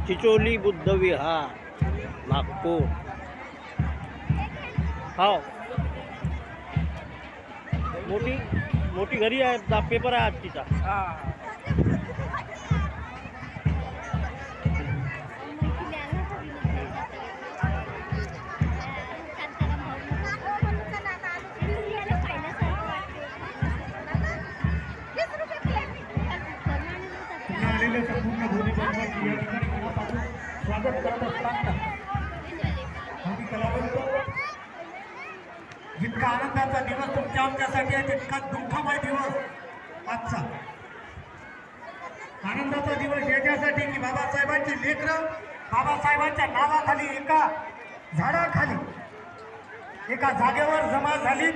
चिचोली बुद्ध विहार नागपूर। हो मोठी मोठी घरी आहे, पेपर आहे आज तिचा। संपूर्ण दोन्ही स्वागत करत असताना जितका आनंदाचा दिवस तुमच्या आमच्यासाठी आहे तितका दुःखमय दिवस आजचा। आनंदाचा दिवस याच्यासाठी की बाबासाहेबांची लेकरं बाबासाहेबांच्या नावाखाली एका झाडाखाली एका जागेवर जमा झाली।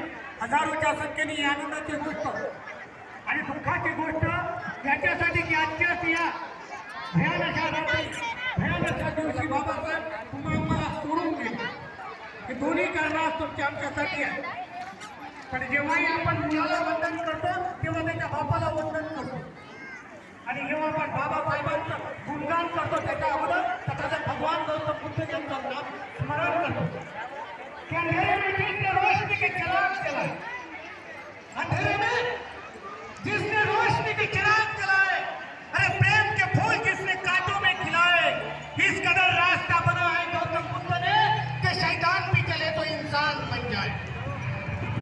हजारोच्या संख्येने ही आनंदाची गोष्ट आणि दुःखाची गोष्ट याच्यासाठी की आजच्याच या भयानक रात्री भयानक दिवशी बाबासाहेब तुम्हाला सोडून गेले। हे दोन्ही कारण तुमच्या आमच्यासाठी आहे। पण जेव्हाही आपण मुलाला वंदन करतो तेव्हा त्याच्या बापाला वंदन करतो आणि जेव्हा आपण बाबासाहेब